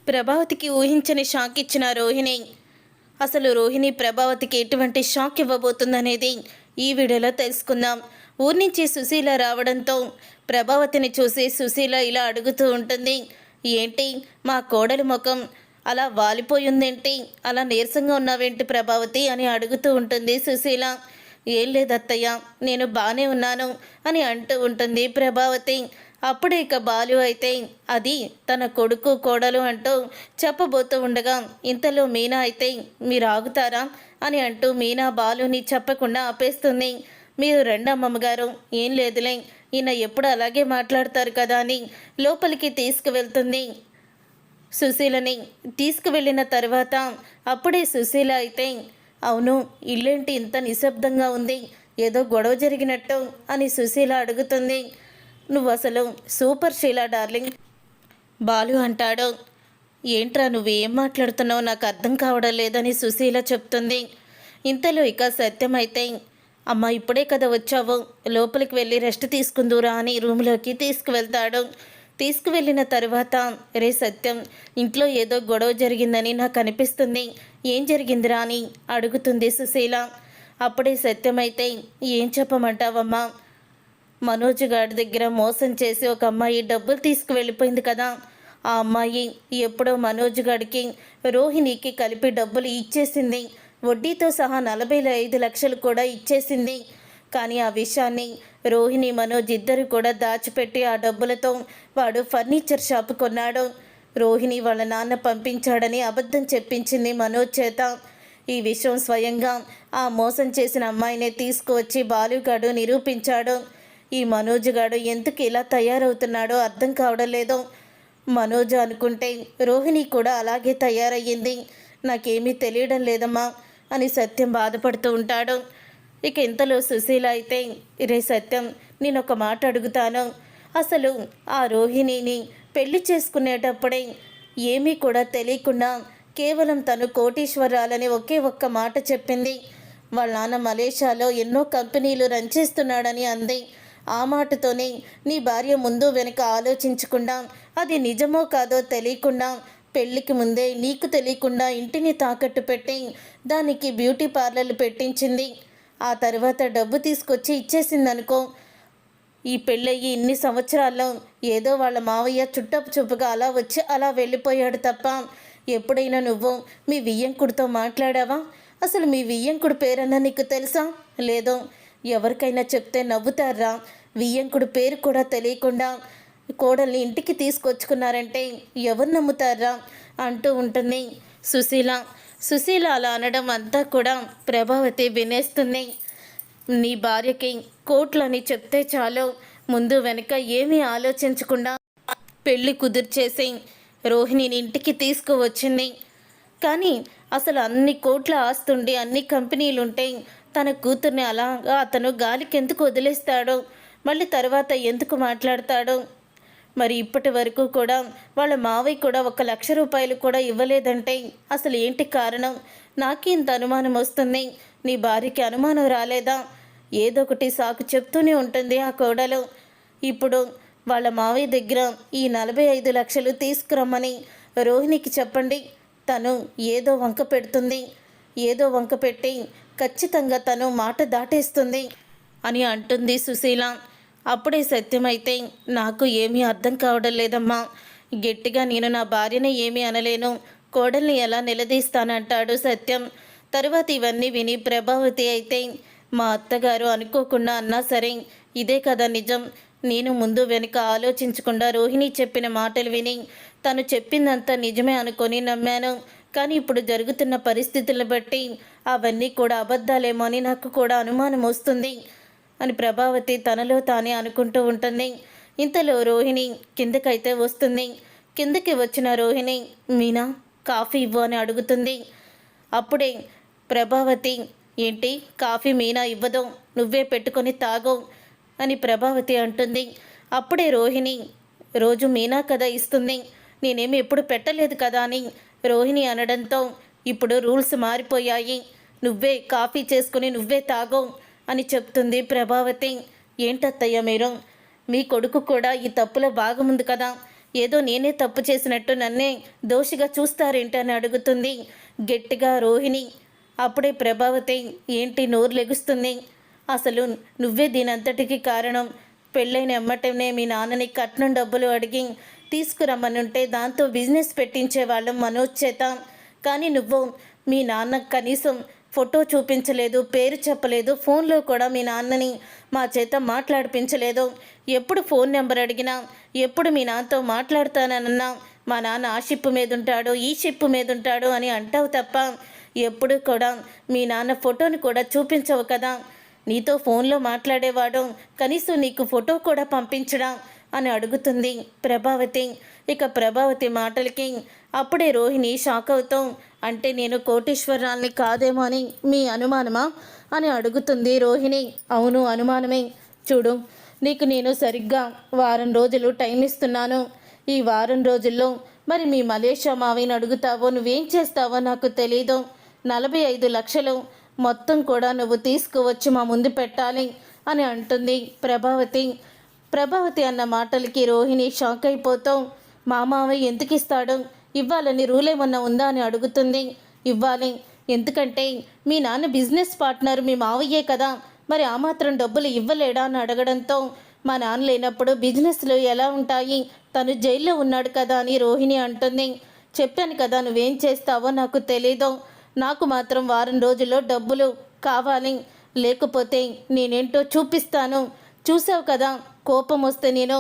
ప్రభావతికి ఊహించని షాక్ ఇచ్చిన రోహిణి. అసలు రోహిణి ప్రభావతికి ఎటువంటి షాక్ ఇవ్వబోతుందనేది ఈ వీడియోలో తెలుసుకుందాం. ఊరి నుంచి సుశీల రావడంతో ప్రభావతిని చూసి సుశీల ఇలా అడుగుతూ ఉంటుంది. ఏంటి మా కోడలి ముఖం అలా వాలిపోయిందేంటి, అలా నీరసంగా ఉన్నావేంటి ప్రభావతి అని అడుగుతూ ఉంటుంది సుశీల. ఏం లేదత్తయ్య, నేను బాగానే ఉన్నాను అని అంటూ ఉంటుంది ప్రభావతి. అప్పుడే ఇక బాలు అయితే అది తన కొడుకు కోడలు అంటూ చెప్పబోతూ ఉండగా ఇంతలో మీనా అయితే మీరు ఆగుతారా అని అంటూ మీనా బాలుని చెప్పకుండా ఆపేస్తుంది. మీరు రండి అమ్మమ్మగారు, ఏం లేదులే, ఈయన ఎప్పుడు అలాగే మాట్లాడతారు కదా అని లోపలికి తీసుకువెళ్తుంది. సుశీలని తీసుకువెళ్ళిన తర్వాత అప్పుడే సుశీల అయితే అవును, ఇల్లేంటి ఇంత నిశ్శబ్దంగా ఉంది, ఏదో గొడవ జరిగినట్టు అని సుశీల అడుగుతుంది. నువ్వు అసలు సూపర్ షీలా డార్లింగ్, బాలు అంటాడు. ఏంట్రా నువ్వు ఏం మాట్లాడుతున్నావు, నాకు అర్థం కావడం లేదని సుశీల చెప్తుంది. ఇంతలో ఇక సత్యం అయితే అమ్మ ఇప్పుడే కదా వచ్చావు, లోపలికి వెళ్ళి రెస్ట్ తీసుకుందురా అని రూమ్లోకి తీసుకువెళ్తాడు. తీసుకువెళ్ళిన తర్వాత రే సత్యం, ఇంట్లో ఏదో గొడవ జరిగిందని నాకు అనిపిస్తుంది, ఏం జరిగిందిరా అని అడుగుతుంది సుశీల. అప్పుడే సత్యం అయితే ఏం చెప్పమంటావమ్మా, మనోజ్ గారి దగ్గర మోసం చేసి ఒక అమ్మాయి డబ్బులు తీసుకువెళ్ళిపోయింది కదా, ఆ అమ్మాయి ఎప్పుడో మనోజ్ గారికి రోహిణికి కలిపి డబ్బులు ఇచ్చేసింది, వడ్డీతో సహా 45 లక్షలు కూడా ఇచ్చేసింది. కానీ ఆ విషయాన్ని రోహిణి మనోజ్ ఇద్దరు కూడా దాచిపెట్టి ఆ డబ్బులతో వాడు ఫర్నిచర్ షాపు కొన్నాడు. రోహిణి వాళ్ళ నాన్న పంపించాడని అబద్ధం చెప్పించింది మనోజ్ చేత. ఈ విషయం స్వయంగా ఆ మోసం చేసిన అమ్మాయినే తీసుకువచ్చి బాలుగాడు నిరూపించాడు. ఈ మనోజ్ గాడు ఎందుకు ఇలా తయారవుతున్నాడో అర్థం కావడం లేదు. మనోజ్ అనుకుంటే రోహిణి కూడా అలాగే తయారయ్యింది, నాకేమీ తెలియడం లేదమ్మా అని సత్యం బాధపడుతూ ఉంటాడు. ఇక ఇంతలో సుశీల అయితే రే సత్యం, నేను ఒక మాట అడుగుతాను, అసలు ఆ రోహిణిని పెళ్లి చేసుకునేటప్పుడే ఏమీ కూడా తెలియకుండా కేవలం తను కోటీశ్వరాలని ఒకే ఒక్క మాట చెప్పింది. వాళ్ళ నాన్న మలేషియాలో ఎన్నో కంపెనీలు రన్ చేస్తున్నాడని అంది. ఆ మాటతోనే నీ భార్య ముందు వెనుక ఆలోచించకుండా అది నిజమో కాదో తెలియకుండా పెళ్ళికి ముందే నీకు తెలియకుండా ఇంటిని తాకట్టు పెట్టి దానికి బ్యూటీ పార్లర్లు పెట్టించింది. ఆ తర్వాత డబ్బు తీసుకొచ్చి ఇచ్చేసిందనుకో, ఈ పెళ్ళయ్యి ఇన్ని సంవత్సరాల్లో ఏదో వాళ్ళ మావయ్య చుట్టపు చూపుగా అలా వచ్చి అలా వెళ్ళిపోయాడు తప్ప ఎప్పుడైనా నువ్వు మీ వియ్యంకుడితో మాట్లాడావా? అసలు మీ వియ్యంకుడి పేరన్నా నీకు తెలుసా? లేదో ఎవరికైనా చెప్తే నవ్వుతారా? వియ్యంకుడి పేరు కూడా తెలియకుండా కోడల్ని ఇంటికి తీసుకొచ్చుకున్నారంటే ఎవరు నమ్ముతారా అంటూ ఉంటుంది సుశీల. సుశీల అలా అనడం అంతా కూడా ప్రభావతి వినేస్తుంది. నీ భార్యకి కోట్లని చెప్తే చాలు, ముందు వెనక ఏమీ ఆలోచించకుండా పెళ్ళి కుదిర్చేసి రోహిణిని ఇంటికి తీసుకువచ్చింది. కానీ అసలు అన్ని కోట్ల ఆస్తుండి అన్ని కంపెనీలుంటే తన కూతుర్ని అలాగా అతను గాలికి ఎందుకు వదిలేస్తాడో, మళ్ళీ తర్వాత ఎందుకు మాట్లాడతాడో? మరి ఇప్పటి వరకు కూడా వాళ్ళ మావయ్య కూడా 1 లక్ష రూపాయలు కూడా ఇవ్వలేదంటే అసలు ఏంటి కారణం? నాకే ఇంత అనుమానం వస్తుంది, నీ భార్యకి అనుమానం రాలేదా? ఏదో ఒకటి సాకు చెప్తూనే ఉంటుంది ఆ కోడలు. ఇప్పుడు వాళ్ళ మావయ్య దగ్గర ఈ 45 లక్షలు తీసుకురమ్మని రోహిణికి చెప్పండి, తను ఏదో వంక పెడుతుంది, ఏదో వంక పెట్టి ఖచ్చితంగా తను మాట దాటేస్తుంది అని అంటుంది సుశీల. అప్పుడే సత్యమైతే నాకు ఏమీ అర్థం కావడం లేదమ్మా, గట్టిగా నేను నా భార్యని ఏమీ అనలేను, కోడల్ని ఎలా నిలదీస్తానంటాడు సత్యం. తరువాత ఇవన్నీ విని ప్రభావతి అయితే మా అత్తగారు అనుకోకుండా అన్నా సరే ఇదే కదా నిజం, నేను ముందు వెనుక ఆలోచించకుండా రోహిణి చెప్పిన మాటలు విని తను చెప్పిందంతా నిజమే అనుకొని నమ్మాను. కానీ ఇప్పుడు జరుగుతున్న పరిస్థితులను బట్టి అవన్నీ కూడా అబద్ధాలేమో అని నాకు కూడా అనుమానం వస్తుంది అని ప్రభావతి తనలో తానే అనుకుంటూ ఉంటుంది. ఇంతలో రోహిణి కిందకైతే వస్తుంది. కిందకి వచ్చిన రోహిణి మీనా కాఫీ ఇవ్వు అని అడుగుతుంది. అప్పుడే ప్రభావతి ఏంటి కాఫీ మీనా ఇవ్వదు, నువ్వే పెట్టుకొని తాగు అని ప్రభావతి అంటుంది. అప్పుడే రోహిణి రోజు మీనా కదా ఇస్తుంది, నేనేమి ఎప్పుడు పెట్టలేదు కదా అని రోహిణి అనడంతో ఇప్పుడు రూల్స్ మారిపోయాయి, నువ్వే కాఫీ చేసుకుని నువ్వే తాగు అని చెప్తుంది ప్రభావతి. ఏంటత్తయ్య మీరు, మీ కొడుకు కూడా ఈ తప్పులో భాగముంది కదా, ఏదో నేనే తప్పు చేసినట్టు నన్నే దోషిగా చూస్తారేంటి అని అడుగుతుంది గట్టిగా రోహిణి. అప్పుడే ప్రభావతి ఏంటి నోరు లెగుస్తుంది. అసలు నువ్వే దీనంతటికి కారణం. పెళ్ళైన ఎమ్మటనే మీ నాన్నని కట్నం డబ్బులు అడిగి తీసుకురమ్మనుంటే దాంతో బిజినెస్ పెట్టించేవాళ్ళం మనోజ్ చేత. కానీ నువ్వు మీ నాన్న కనీసం ఫోటో చూపించలేదు, పేరు చెప్పలేదు, ఫోన్లో కూడా మీ నాన్నని మా చేత మాట్లాడిపించలేదు. ఎప్పుడు ఫోన్ నెంబర్ అడిగినా, ఎప్పుడు మీ నాన్నతో మాట్లాడుతానన్నా మా నాన్న ఆ షిప్ మీద ఉంటాడు, ఈ షిప్ మీద ఉంటాడు అని అంటావు తప్ప ఎప్పుడు కూడా మీ నాన్న ఫోటోని కూడా చూపించవు కదా. నీతో ఫోన్లో మాట్లాడేవాడు, కనీసం నీకు ఫోటో కూడా పంపించడా అని అడుగుతుంది ప్రభావతి. ఇక ప్రభావతి మాటలకి అప్పుడే రోహిణి షాక్ అవుతాం. అంటే నేను కోటీశ్వరాల్ని కాదేమో అని మీ అనుమానమా అని అడుగుతుంది రోహిణి. అవును, అనుమానమే. చూడు, నీకు నేను సరిగ్గా వారం రోజులు టైం ఇస్తున్నాను. ఈ వారం రోజుల్లో మరి మీ మలేషియా మావిని అడుగుతావో నువ్వేం చేస్తావో నాకు తెలీదు. 45 లక్షలు మొత్తం కూడా నువ్వు తీసుకువచ్చి మా ముందు పెట్టాలి అని అంటుంది ప్రభావతి. ప్రభావతి అన్న మాటలకి రోహిణి షాక్ అయిపోతాం. మా మావయ్య ఎందుకు ఇస్తాడు, ఇవ్వాలని రూల్ ఏమన్నా ఉందా అని అడుగుతుంది. ఇవ్వాలి, ఎందుకంటే మీ నాన్న బిజినెస్ పార్ట్నర్ మీ మావయ్యే కదా, మరి ఆ మాత్రం డబ్బులు ఇవ్వలేడా అని అడగడంతో మా నాన్న లేనప్పుడు బిజినెస్లు ఎలా ఉంటాయి, తను జైల్లో ఉన్నాడు కదా అని రోహిణి అంటుంది. చెప్పాను కదా నువ్వేం చేస్తావో నాకు తెలీదు, నాకు మాత్రం వారం రోజుల్లో డబ్బులు కావాలి, లేకపోతే నేనేంటో చూపిస్తాను, చూసావు కదా కోపం వస్తే నేను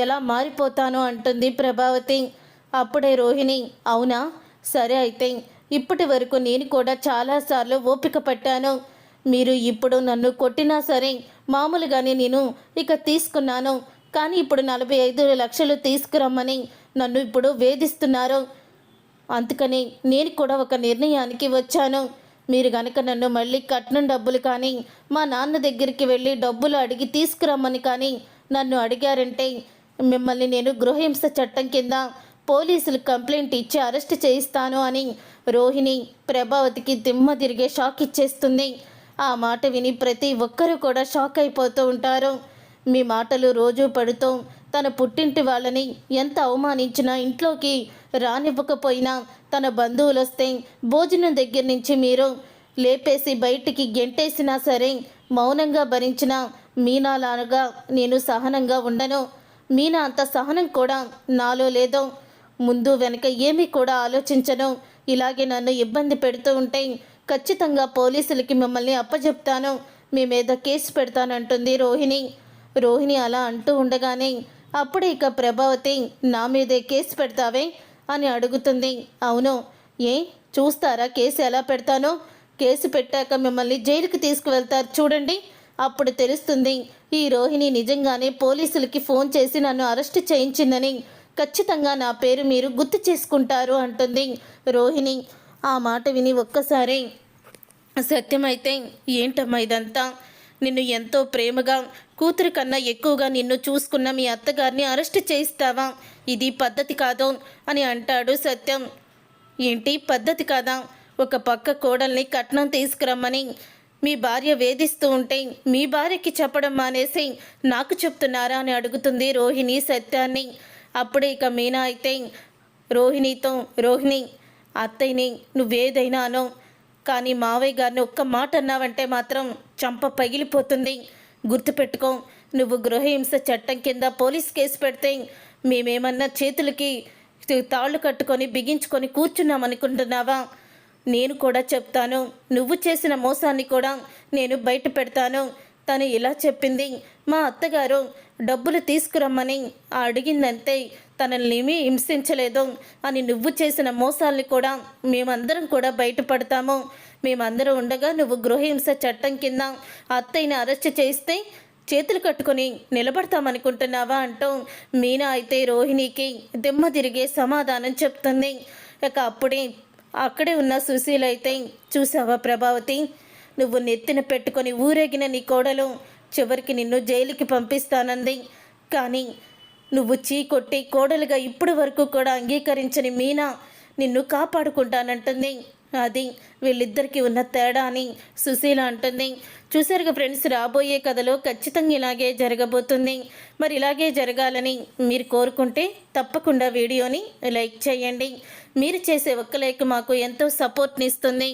ఎలా మారిపోతాను అంటుంది ప్రభావతి. అప్పుడే రోహిణి, అవునా సరే అయితే ఇప్పటి వరకు నేను కూడా చాలాసార్లు ఓపిక పట్టాను. మీరు ఇప్పుడు నన్ను కొట్టినా సరే మామూలుగానే నేను ఇక తీసుకున్నాను. కానీ ఇప్పుడు 45 లక్షలు తీసుకురమ్మని నన్ను ఇప్పుడు వేధిస్తున్నారు. అందుకని నేను కూడా ఒక నిర్ణయానికి వచ్చాను. మీరు గనక నన్ను మళ్ళీ కట్నం డబ్బులు కానీ మా నాన్న దగ్గరికి వెళ్ళి డబ్బులు అడిగి తీసుకురమ్మని కానీ నన్ను అడిగారంటే మిమ్మల్ని నేను గృహహింస చట్టం కింద పోలీసులు కంప్లైంట్ ఇచ్చి అరెస్ట్ చేయిస్తాను అని రోహిణి ప్రభావతికి దిమ్మ తిరిగే షాక్ ఇచ్చేస్తుంది. ఆ మాట విని ప్రతి ఒక్కరూ కూడా షాక్ అయిపోతూ ఉంటారు. మీ మాటలు రోజు పడుతూ తన పుట్టింటి వాళ్ళని ఎంత అవమానించినా, ఇంట్లోకి రానివ్వకపోయినా, తన బంధువులు వస్తే భోజనం దగ్గర నుంచి మీరు లేపేసి బయటికి గెంటేసినా సరే మౌనంగా భరించిన మీనాలాగా నేను సహనంగా ఉండను. మీనా అంత సహనం కూడా నాలో లేదో. ముందు వెనక ఏమీ కూడా ఆలోచించను. ఇలాగే నన్ను ఇబ్బంది పెడుతూ ఉంటే ఖచ్చితంగా పోలీసులకి మిమ్మల్ని అప్పచెప్తాను, మీ మీద కేసు పెడతానంటుంది రోహిణి. రోహిణి అలా అంటూ ఉండగానే అప్పుడే ఇక ప్రభావతి, నా మీదే కేసు పెడతావే అని అడుగుతుంది. అవును, ఏ చూస్తారా కేసు ఎలా పెడతానో? కేసు పెట్టాక మిమ్మల్ని జైలుకి తీసుకువెళ్తారు చూడండి, అప్పుడు తెలుస్తుంది ఈ రోహిణి నిజంగానే పోలీసులకి ఫోన్ చేసి నన్ను అరెస్ట్ చేయించిందని. ఖచ్చితంగా నా పేరు మీరు గుర్తు చేసుకుంటారు అంటుంది రోహిణి. ఆ మాట విని ఒక్కసారి సత్యమైతే, ఏంటమ్మా ఇదంతా? నిన్ను ఎంతో ప్రేమగా, కూతురు కన్నా ఎక్కువగా నిన్ను చూసుకున్న మీ అత్తగారిని అరెస్ట్ చేయిస్తావా? ఇది పద్ధతి కాదు అని అంటాడు సత్యం. ఏంటి పద్ధతి కాదా? ఒక పక్క కోడల్ని కట్నం తీసుకురమ్మని మీ భార్య వేధిస్తూ ఉంటే మీ భార్యకి చెప్పడం మానేసి నాకు చెప్తున్నారా అని అడుగుతుంది రోహిణి సత్యాన్ని. అప్పుడే ఇక మీనా అయితే రోహిణితో, రోహిణి అత్తయ్యని నువ్వేదైనా అనో, కానీ మావయ్య గారిని ఒక్క మాట అన్నావంటే మాత్రం చంప పగిలిపోతుంది. గుర్తుపెట్టుకో, నువ్వు గృహహింస చట్టం కింద పోలీస్ కేసు పెడితే మేమేమన్నా చేతులకి తాళ్ళు కట్టుకొని బిగించుకొని కూర్చున్నామనుకుంటున్నావా? నేను కూడా చెప్తాను, నువ్వు చేసిన మోసాన్ని కూడా నేను బయట పెడతాను. తను ఇలా చెప్పింది, మా అత్తగారు డబ్బులు తీసుకురమ్మని అడిగిందంతే, తనల్నేమీ హింసించలేదు అని. నువ్వు చేసిన మోసాల్ని కూడా మేమందరం కూడా బయటపడతాము. మేమందరం ఉండగా నువ్వు గృహహింస చట్టం కింద అత్తయ్యని అరెస్ట్ చేస్తే చేతులు కట్టుకొని నిలబడతామనుకుంటున్నావా అంటూ మీనా అయితే రోహిణికి దిమ్మ తిరిగే సమాధానం చెప్తుంది. ఇక అప్పుడే అక్కడే ఉన్న సుశీల అయితే, చూసావా ప్రభావతి, నువ్వు నెత్తిన పెట్టుకొని ఊరేగిన నీ కోడలు చివరికి నిన్ను జైలుకి పంపిస్తానంది. కానీ నువ్వు చీకొట్టి కోడలుగా ఇప్పటి వరకు కూడా అంగీకరించని మీనా నిన్ను కాపాడుకుంటానంటుంది. అది వీళ్ళిద్దరికీ ఉన్న తేడా అని సుశీల అంటుంది. చూసారుగా ఫ్రెండ్స్, రాబోయే కథలో ఖచ్చితంగా ఇలాగే జరగబోతుంది. మరి ఇలాగే జరగాలని మీరు కోరుకుంటే తప్పకుండా వీడియోని లైక్ చేయండి. మీరు చేసే ఒక్క లైక్ మాకు ఎంతో సపోర్ట్ని ఇస్తుంది.